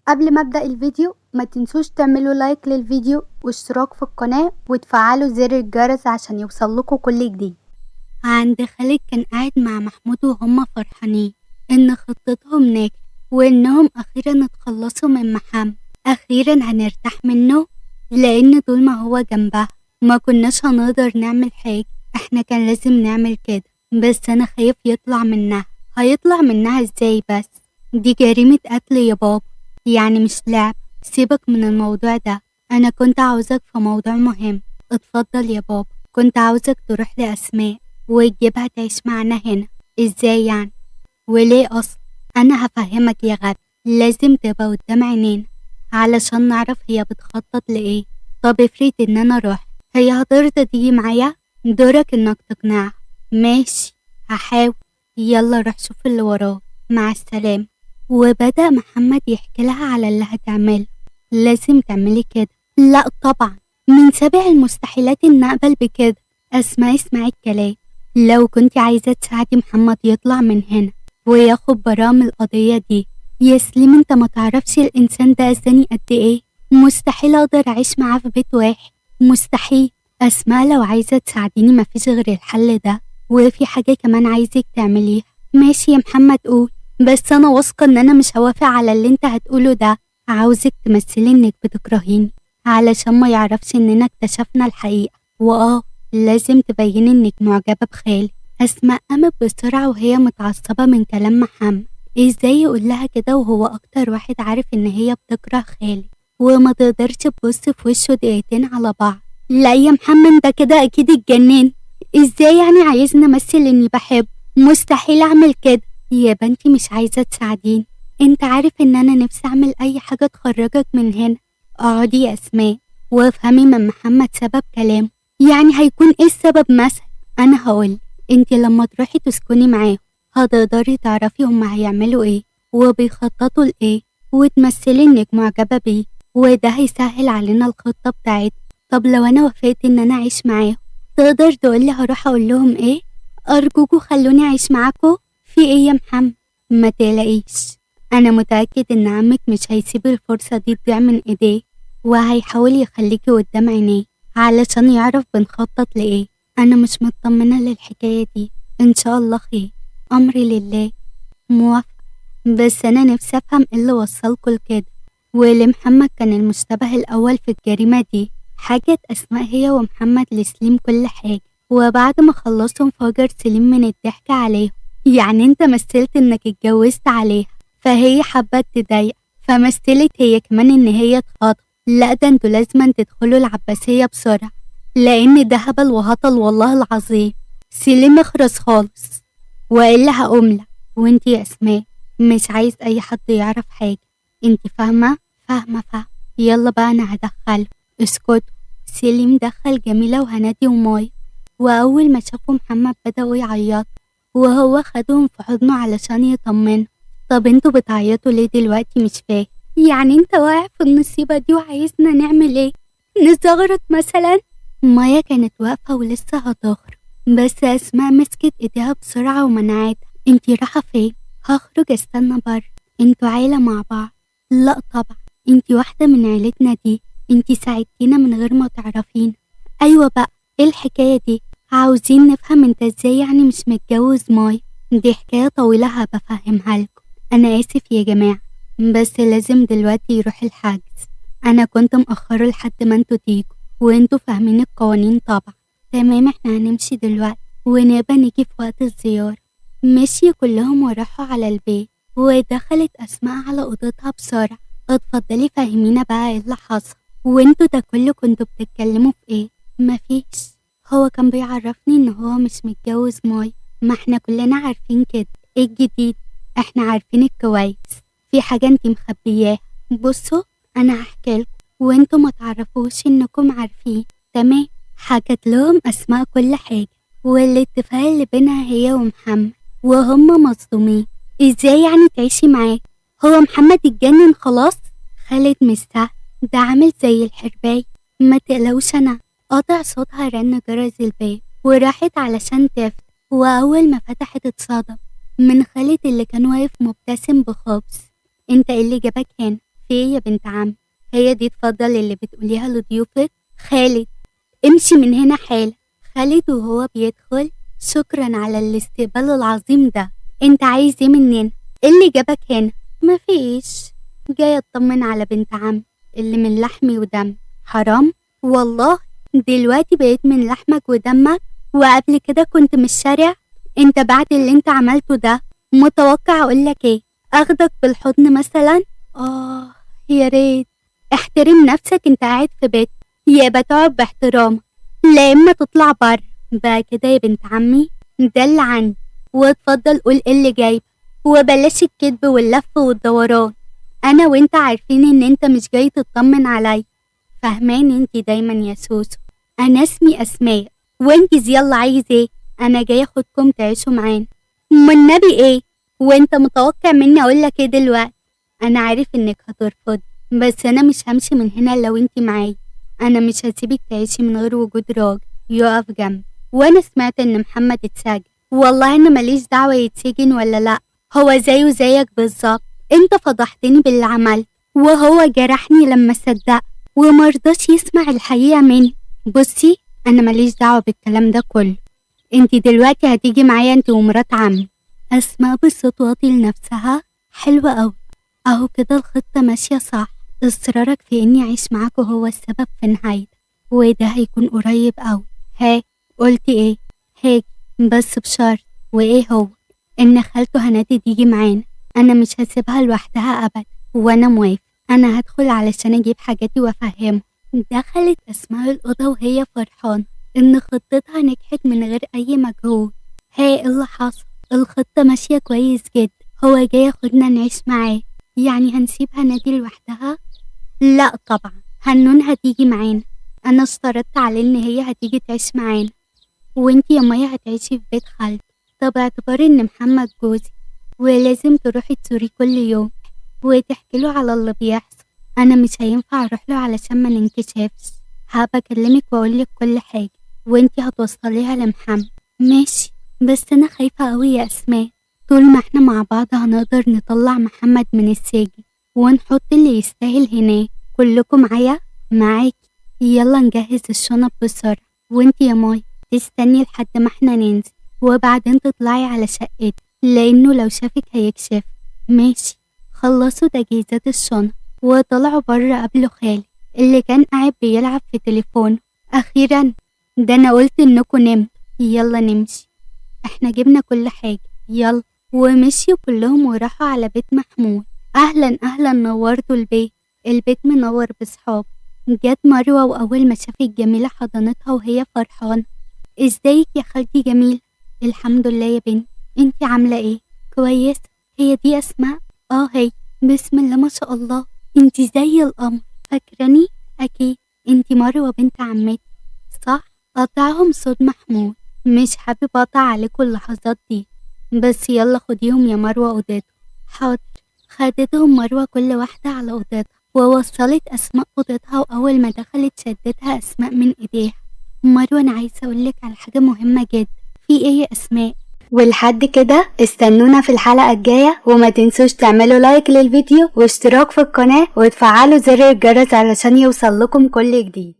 قبل ما ابدأ الفيديو ما تنسوش تعملوا لايك للفيديو واشتراك في القناة وتفعلوا زر الجرس عشان يوصلكوا كل جديد. عند خالد كان قاعد مع محمود وهما فرحانين ان خطتهم نجحت وانهم اخيرا اتخلصوا من محمد. اخيرا هنرتاح منه لان طول ما هو جنبها ما كناش هنقدر نعمل حاجة. احنا كان لازم نعمل كده، بس انا خايف يطلع منها. هيطلع منها ازاي بس؟ دي جريمة قتل يا بابا، يعني مش لعب. سيبك من الموضوع ده، انا كنت عاوزك في موضوع مهم. اتفضل يا بابا. كنت عاوزك تروح لأسماء وتجيبها تعيش معانا هنا. ازاي يعني؟ وليه اصلا؟ انا هفهمك يا غبي. لازم تبقى قدام عينينا علشان نعرف هي بتخطط لايه. طب افرض ان انا رحت، هي هترضى تيجي معايا؟ دورك انك تقنعها. ماشي، هحاول. يلا روح شوف اللي وراه. مع السلامة. وبدأ محمد يحكي لها على اللي هتعمله. لازم تعملي كده. لا طبعا، من سابع المستحيلات ان اقبل بكده. اسمعي الكلام. لو كنت عايزة تساعدي محمد يطلع من هنا وياخد براءة من القضية دي، يا سليم انت ما تعرفش الانسان ده اذاني قد ايه. مستحيل اقدر اعيش معاه في بيت واحد، مستحيل. اسماء لو عايزة تساعديني مفيش غير الحل ده، وفي حاجة كمان عايزك تعمليها. ماشي يا محمد قول، بس انا واثقة ان انا مش هوافق على اللي انت هتقوله ده. عاوزك تمثلي انك بتكرهيني علشان ما يعرفش اننا اكتشفنا الحقيقة. لازم تبيني انك معجبة بخالي. اسماء قامت بسرعة وهي متعصبة من كلام محمد. ازاي يقول لها كده وهو اكتر واحد عارف ان هي بتكره خالي وما تقدرش تبص في وشه دقيقتين على بعض. لا يا محمد، ده كده اكيد اتجنن. ازاي يعني عايزني امثل اني بحب؟ مستحيل اعمل كده. يا بنتي مش عايزة تساعديني؟ انت عارف ان انا نفسي اعمل اي حاجة تخرجك من هنا. اقعدي يا اسماء وافهمي من محمد سبب كلامه. يعني هيكون ايه السبب مثلا؟ انا هقول. انت لما تروحي تسكني معاهم هتقدري تعرفي هما هيعملوا ايه وبيخططوا لايه، وتمثلي انك معجبة بيه، وده هيسهل علينا الخطة بتاعتنا. طب لو انا وافقت ان انا اعيش معاهم، تقدر تقولي هروح اقول لهم ايه؟ ارجوكوا خلوني اعيش معاكوا. في ايه يا محمد؟ ما تقلقيش، انا متأكد ان عمك مش هيسيب الفرصة دي تضيع من ايديه، وهيحاول يخليكي قدام عينيه علشان يعرف بنخطط لايه. انا مش مطمنة للحكاية دي. ان شاء الله خير. امري لله. موافقة، بس انا نفسي افهم ايه اللي وصلكوا لكده، ولمحمد كان المشتبه الاول في الجريمة دي. حاجة اسماء هي ومحمد لسليم كل حاجة، وبعد ما خلصوا انفجر سليم من الضحك عليهم. يعني انت مثلت انك اتجوزت عليها فهي حبت تضايق، فمثلت هي كمان ان هي تخاطب. لا ده انتوا لازم تدخلوا العباسية بسرعة، لان ده هبل وهطل والله العظيم. سليم اخرس خالص والا هقوملك. وانتي يا اسماء مش عايز اي حد يعرف حاجة، انتي فاهمة؟ فاهمة. يلا بقى انا هدخله. اسكتوا. سليم دخل جميلة وهنادي وماي، واول ما شافوا محمد بدأوا يعيطوا، وهو خدهم في حضنه علشان يطمنه. طب انتوا بتعيطوا ليه دلوقتي؟ مش فاهم. يعني انت واقع في النصيبة دي وعايزنا نعمل ايه؟ نزغرط مثلا؟ مايا كانت واقفة ولسه هتخرج، بس اسماء مسكت ايديها بسرعة ومنعتها. انتي رايحة فين؟ هخرج استنى بره. انتوا عيلة مع بعض؟ لا طبعا، انتي واحدة من عيلتنا دي. انتي ساعدتينا من غير ما تعرفين. ايوه بقى، ايه الحكاية دي؟ عاوزين نفهم انت ازاي يعني مش متجوز ماي. دي حكاية طويلة هبقى افهمها لكم. انا اسف يا جماعة، بس لازم دلوقتي يروح الحجز. انا كنت مأخرة لحد ما انتوا تيجوا، وانتوا فاهمين القوانين طبعا. تمام، احنا هنمشي دلوقتي ونبقى نيجي في وقت الزيارة. مشي كلهم وراحوا على البيت، ودخلت اسماء على اوضتها بسرعة. اتفضلي فهمينا بقى ايه اللي حصل، وانتوا ده كله كنتوا بتتكلموا في ايه؟ مفيش. هو كان بيعرفني ان هو مش متجوز ماي. ما احنا كلنا عارفين كده. ايه الجديد؟ احنا عارفينك كويس. في حاجة انتي مخبياها. بصوا، انا هحكي لكم وانتوا ما تعرفوش انكم عارفين. تمام. حكت لهم اسماء كل حاجة، والاتفاق اللي بينها هي ومحمد، وهم مصدومين. ازاي يعني تعيشي معاه؟ هو محمد اتجنن خلاص؟ خالد مش سهل، ده عامل زي الحرباية. ما تقلقوش. انا قطع صوتها رن جرس الباب وراحت علشان تفتح، واول ما فتحت اتصدم من خالد اللي كان واقف مبتسم بخبز. انت ايه اللي جابك هنا؟ ايه يا بنت عم؟ هي دي تفضل اللي بتقوليها لضيوفك؟ خالد، امشي من هنا حالا. خالد وهو بيدخل: شكرا على الاستقبال العظيم ده. انت عايز ايه مننا؟ ايه اللي جابك هنا؟ مفيش، جاي اطمن على بنت عم اللي من لحمي ودم. حرام والله، دلوقتي بقيت من لحمك ودمك، وقبل كده كنت من الشارع. انت بعد اللي انت عملته ده متوقع اقولك ايه؟ اخدك بالحضن مثلا؟ يا ريت. احترم نفسك، انت قاعد في بيت، يبقى تقعد باحترام، لا اما تطلع بره بقى كده يا بنت عمي. ده اللي عندي، واتفضل قول ايه اللي جايب، وبلاش الكدب واللف والدوران. انا وانت عارفين ان انت مش جاي تطمن عليا، فهماني انت دايما يا سوسو. انا اسمي اسماء، وانت يلا عايز ايه؟ انا جاي اخدكم تعيشوا معانا. النبي ايه؟ وانت متوقع مني اقولك ايه دلوقتي؟ انا عارف انك هترفض، بس انا مش همشي من هنا لو انت معايا. انا مش هسيبك تعيشي من غير وجود راجل يقف جنبي. وانا سمعت ان محمد اتسجن. والله انا ماليش دعوة يتسجن ولا لا، هو زيه زيك بالظبط. انت فضحتني باللي عملت، وهو جرحني لما صدق ومرضاش يسمع الحقيقة مني. بصي، انا ماليش دعوة بالكلام ده كله. انت دلوقتي هتيجي معايا انت ومرات عمي. اسماء بصوت واطي لنفسها: حلوة اوي، اهو كده الخطة ماشية صح. اصرارك في اني اعيش معاك هو السبب في نهايتك، وده هيكون قريب اوي. ها، قلتي ايه؟ هاجي، بس بشرط. وايه هو؟ ان خالته هنادي تيجي معانا. انا مش هسيبها لوحدها ابدا، وانا موافق. انا هدخل علشان اجيب حاجاتي وافهمه. دخلت اسماء الاوضه وهي فرحانه ان خطتها نجحت من غير اي مجهود. ايه اللي حصل؟ الخطه ماشيه كويس جدا. هو جاي ياخدنا نعيش معاه، يعني هنسيبها نادي لوحدها؟ لا طبعا، هنون هتيجي معانا. انا اشترطت عليه ان هي هتيجي تعيش معانا، وانتي يا مايا هتعيشي في بيت خالتي. طب اعتبري ان محمد جوزي، ولازم تروحي تزوريه كل يوم وتحكي له على اللي بيحصل. انا مش هينفع اروح له علشان ما ننكشفش. هبقى اكلمك واقولك كل حاجه، وانتي هتوصليها لمحمد. ماشي، بس انا خايفه قوي يا اسماء. طول ما احنا مع بعض هنقدر نطلع محمد من السجن ونحط اللي يستاهل هناك. كلكم معايا؟ معاكي. يلا نجهز الشنط بسرعه، وانتي يا ماي تستني لحد ما احنا ننزل، وبعدين تطلعي على شقتي لانه لو شافك هيكشف. ماشي. خلصوا تجهيزات الشنط وطلعوا بره قبل خالد اللي كان قاعد بيلعب في تليفونه. اخيرا، ده انا قلت انكم نمتوا. يلا نمشي، احنا جبنا كل حاجة، يلا. ومشيوا كلهم وراحوا على بيت محمود. اهلا اهلا، نورتوا البيت. البيت منور بصحاب. جت مروة واول ما شافت جميلة حضنتها وهي فرحانة. ازيك يا خالتي جميل؟ الحمد لله يا بنتي، انتي عاملة ايه؟ كويس. هي دي اسماء؟ هي. بسم الله ما شاء الله، انتي زي القمر. فاكراني؟ اكيد، انتي مروة بنت عمتي صح؟ قطعهم صوت محمود: مش حابب اقطع عليكم اللحظات دي، بس يلا خديهم يا مروة اوضتها. حاضر. خدتهم مروة كل واحدة على اوضتها، ووصلت اسماء اوضتها، واول ما دخلت شدتها اسماء من ايديها. مروة، انا عايزة اقولك على حاجة مهمة جدا. في ايه يا اسماء؟ ولحد كده استنونا في الحلقة الجاية، وما تنسوش تعملوا لايك للفيديو واشتراك في القناة وتفعلوا زر الجرس علشان يوصل لكم كل جديد.